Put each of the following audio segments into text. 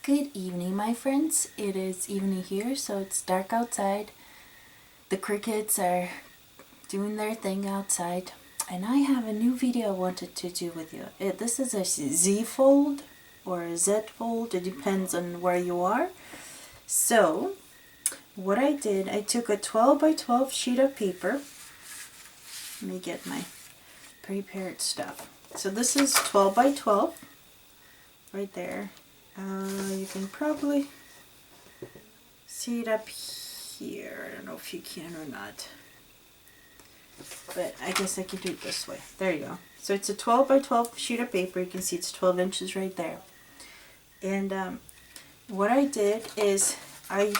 Good evening, my friends. It is evening here, so it's dark outside. The crickets are doing their thing outside, and I have a new video I wanted to do with you. This is a Z fold or a Z fold, it depends on where you are. So what I did, I took a 12 by 12 sheet of paper. Let me get my prepared stuff. So this is 12 by 12 right there. You can probably see it up here. I don't know if you can or not, but I guess I could do it this way. There you go. So it's a 12 by 12 sheet of paper. You can see it's 12 inches right there. And what I did is I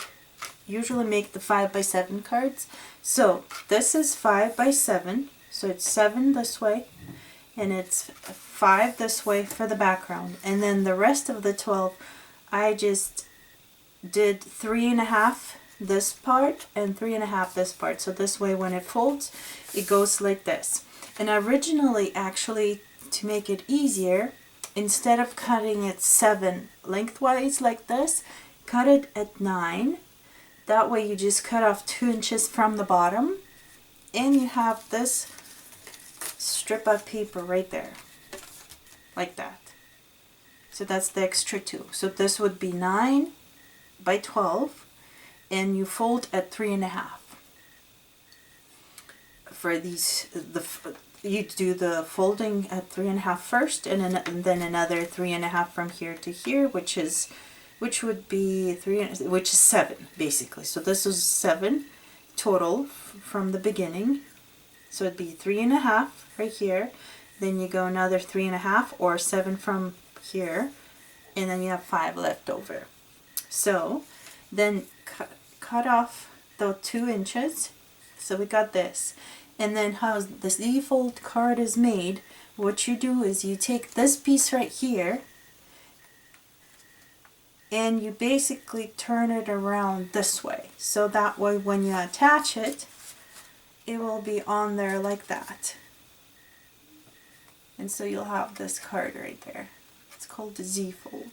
usually make the 5 by 7 cards. So this is 5 by 7. So it's 7 this way, and it's 5 this way for the background. And then the rest of the 12, I just did 3.5 this part and 3.5 this part. So this way when it folds, it goes like this. And originally, actually, to make it easier, instead of cutting it 7 lengthwise like this, cut it at 9. That way you just cut off 2 inches from the bottom, and you have this strip of paper right there, like that. So that's the extra 2. So this would be 9 by 12, and you fold at 3.5. For these, you do the folding at 3.5 first, and then another 3.5 from here to here, which would be 3, which is 7 basically. So this is 7 total from the beginning. So it'd be 3.5 right here. Then you go another 3.5 or 7 from here, and then you have 5 left over. So then cut off the 2 inches. So we got this. And then how the Z fold card is made, what you do is you take this piece right here and you basically turn it around this way. So that way when you attach it, it will be on there like that. And so you'll have this card right there. It's called the Z fold.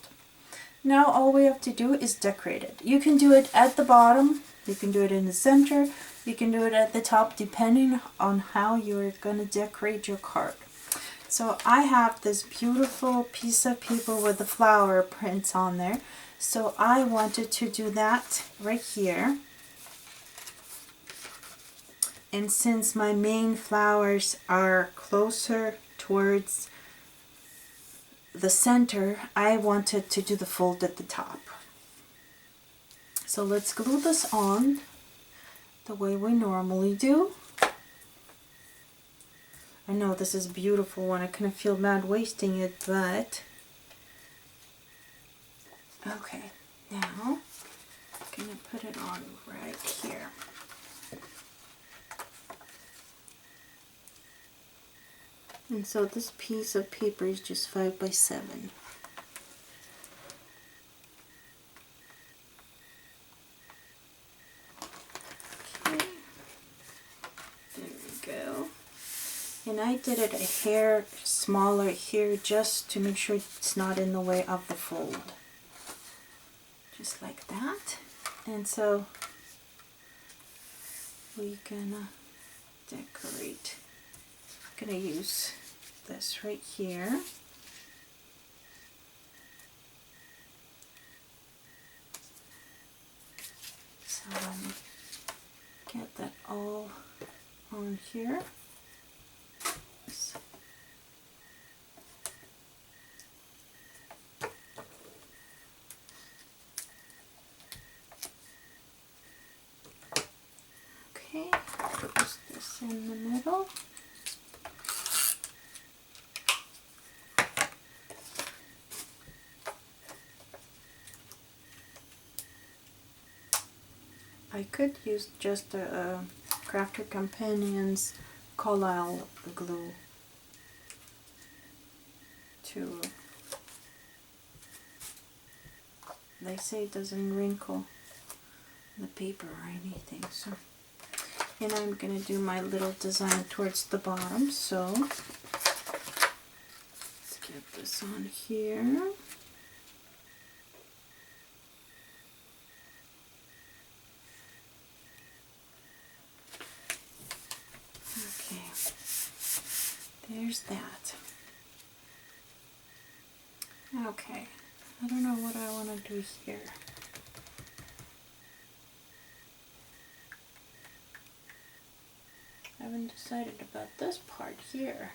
Now all we have to do is decorate it. You can do it at the bottom, you can do it in the center, you can do it at the top, depending on how you're going to decorate your card. So I have this beautiful piece of paper with the flower prints on there. So I wanted to do that right here. And since my main flowers are closer towards the center, I wanted to do the fold at the top. So let's glue this on the way we normally do. I know this is a beautiful one. I kind of feel bad wasting it, but okay, now I'm gonna put it on right here. And so this piece of paper is just 5 by 7. Okay, there we go. And I did it a hair smaller here just to make sure it's not in the way of the fold. Just like that. And so we're gonna decorate. I'm gonna use this right here. So get that all on here. Okay, put this in the middle. I could use just a Crafter Companions Collal glue to, they say it doesn't wrinkle the paper or anything. So, and I'm gonna do my little design towards the bottom. So let's get this on here. there's that. Okay, I don't know what I want to do here. I haven't decided about this part here.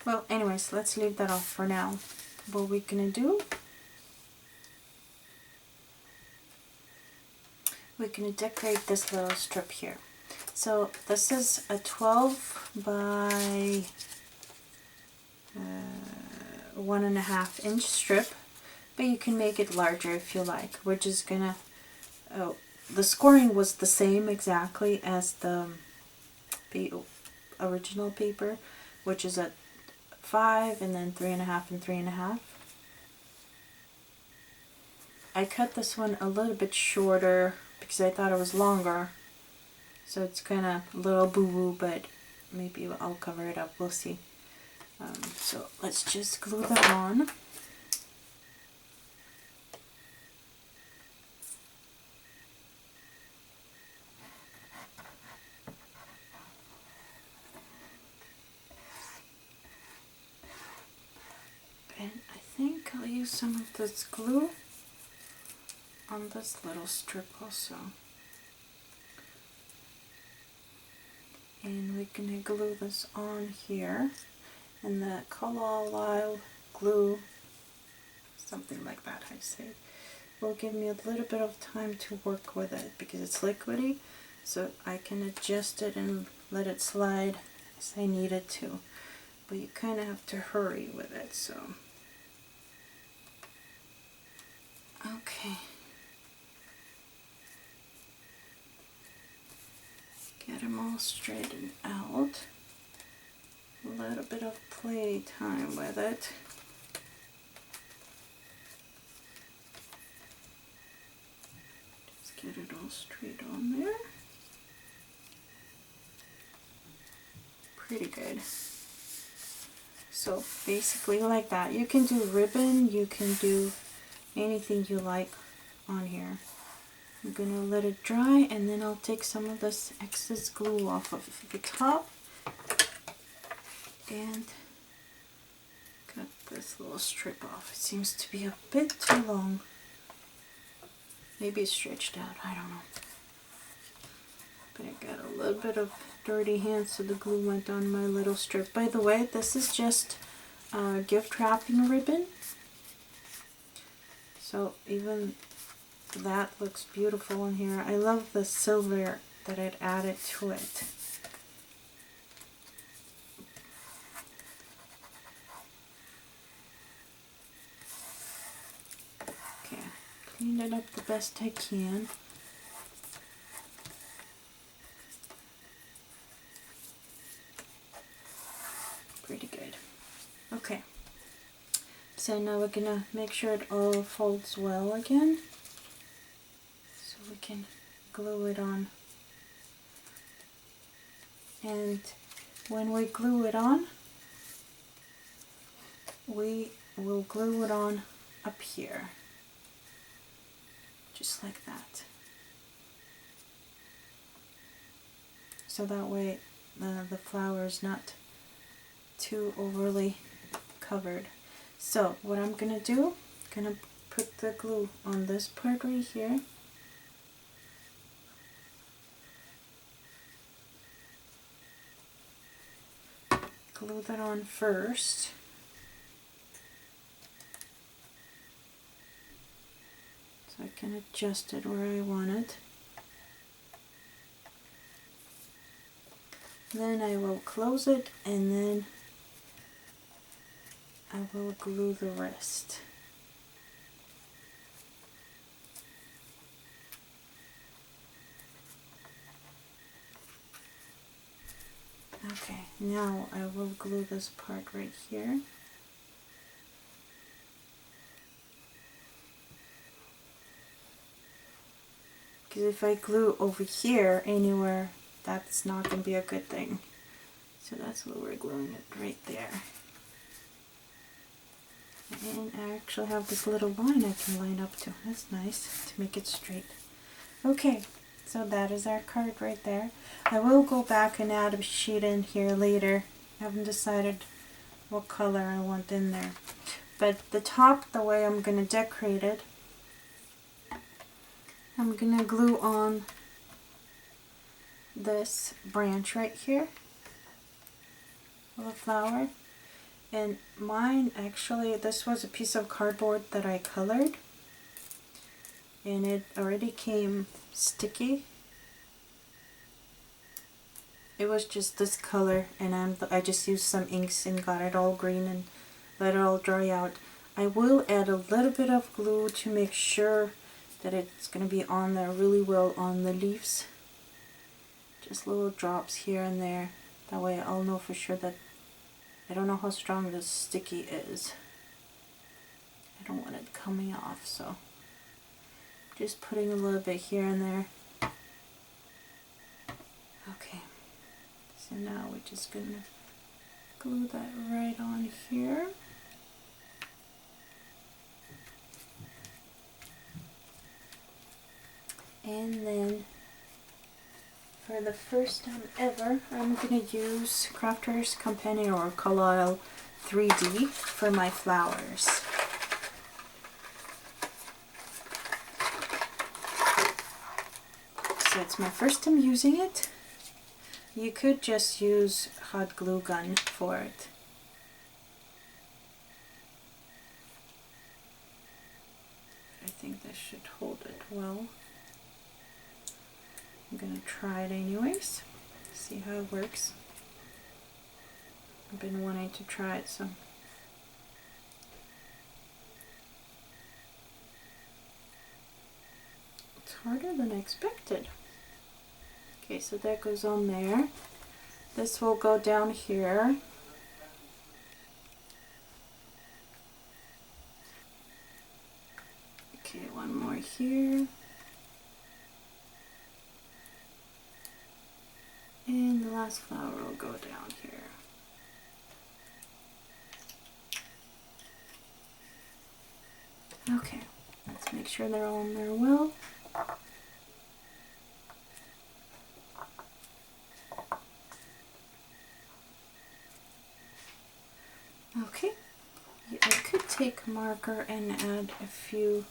Well, anyways, let's leave that off for now. What we're gonna do, we're gonna decorate this little strip here. So this is a 12 by 1.5 inch strip, but you can make it larger if you like. We're just gonna, the scoring was the same exactly as the original paper, which is a 5 and then 3.5 and 3.5. I cut this one a little bit shorter because I thought it was longer, so it's kind of a little boo-boo, but maybe I'll cover it up, we'll see. So let's just glue that on. And I think I'll use some of this glue on this little strip also. And we're gonna glue this on here. And the colloidal glue, something like that I say, will give me a little bit of time to work with it because it's liquidy, so I can adjust it and let it slide as I need it to. But you kind of have to hurry with it, so. Okay. Get them all straightened out. A little bit of play time with it. Just get it all straight on there. Pretty good. So basically like that. You can do ribbon, you can do anything you like on here. I'm gonna let it dry and then I'll take some of this excess glue off of the top and cut this little strip off. It seems to be a bit too long. Maybe it's stretched out, I don't know. But I got a little bit of dirty hands, so the glue went on my little strip. By the way, this is just gift wrapping ribbon. So even that looks beautiful in here. I love the silver that I'd added to it. Okay, clean it up the best I can. Pretty good. Okay, so now we're gonna make sure it all folds well again, so we can glue it on. And when we glue it on, we will glue it on up here, just like that. So that way the flower is not too overly covered. So what I'm gonna do, gonna put the glue on this part right here. Glue that on first. So I can adjust it where I want it. Then I will close it and then I will glue the rest. Okay, now I will glue this part right here. Because if I glue over here anywhere, that's not going to be a good thing. So that's where we're gluing it, right there. And I actually have this little line I can line up to. That's nice to make it straight. Okay, so that is our card right there. I will go back and add a sheet in here later I haven't decided what color I want in there. But the top, the way I'm going to decorate it, I'm going to glue on this branch right here of a flower. And mine, actually, this was a piece of cardboard that I colored, and it already came sticky. It was just this color, and I just used some inks and got it all green and let it all dry out. I will add a little bit of glue to make sure that it's going to be on there really well on the leaves. Just little drops here and there. That way I'll know for sure that I don't know how strong this sticky is. I don't want it coming off, so just putting a little bit here and there. Okay, so now we're just gonna glue that right on here. And then for the first time ever, I'm going to use Crafter's Company or Collage 3D for my flowers. So it's my first time using it. You could just use hot glue gun for it. I think this should hold it well. I'm gonna try it anyways, see how it works. I've been wanting to try it, so. It's harder than I expected. Okay, so that goes on there. This will go down here. Okay, one more here. And the last flower will go down here. Okay, let's make sure they're all in there well. Okay, I could take a marker and add a few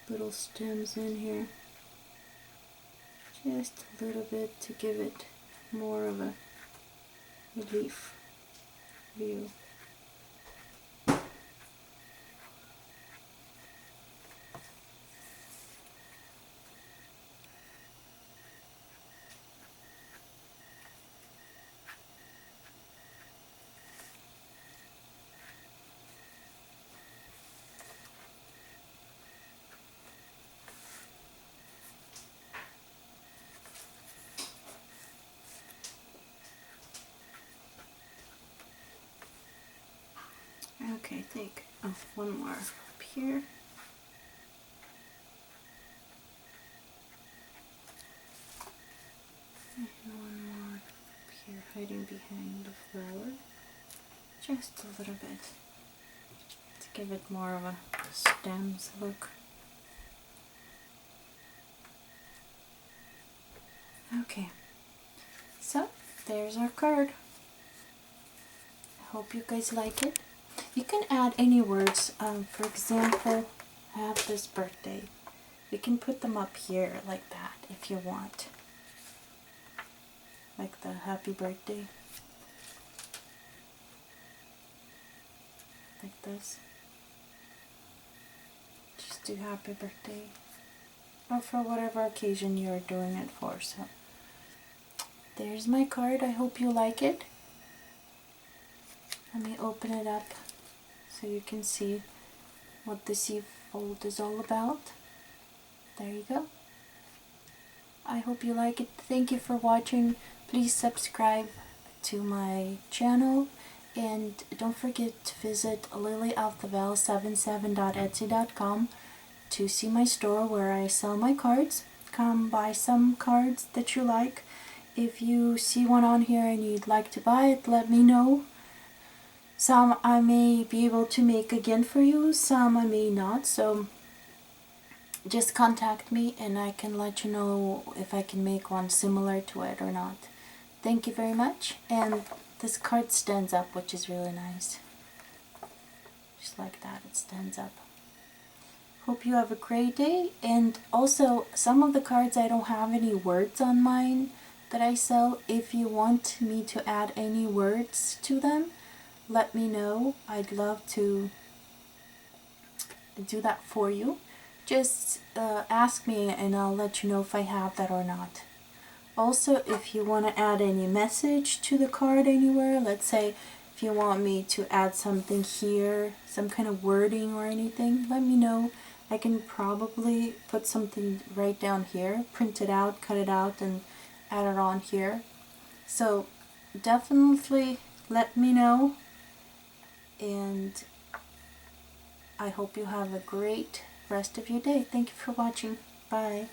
little stems in here. Just a little bit to give it more of a leaf view. Okay, take one more up here. And one more up here, hiding behind the flower. Just a little bit to give it more of a stems look. Okay, so there's our card. I hope you guys like it. You can add any words. For example, I have this birthday. You can put them up here like that if you want. Like the happy birthday. Like this. Just do happy birthday. Or for whatever occasion you're doing it for. So there's my card. I hope you like it. Let me open it up so you can see what the C-fold is all about. There you go. I hope you like it. Thank you for watching. Please subscribe to my channel, and don't forget to visit lilyoftheveil77.etsy.com to see my store where I sell my cards. Come buy some cards that you like. If you see one on here and you'd like to buy it, let me know. Some I may be able to make again for you, some I may not, so just contact me and I can let you know if I can make one similar to it or not. Thank you very much, and this card stands up, which is really nice. Just like that, it stands up. Hope you have a great day. And also, some of the cards I don't have any words on mine that I sell. If you want me to add any words to them, let me know. I'd love to do that for you. Just ask me and I'll let you know if I have that or not. Also, if you want to add any message to the card anywhere, let's say if you want me to add something here, some kind of wording or anything, let me know. I can probably put something right down here, print it out, cut it out, and add it on here. So definitely let me know, and I hope you have a great rest of your day. Thank you for watching. Bye.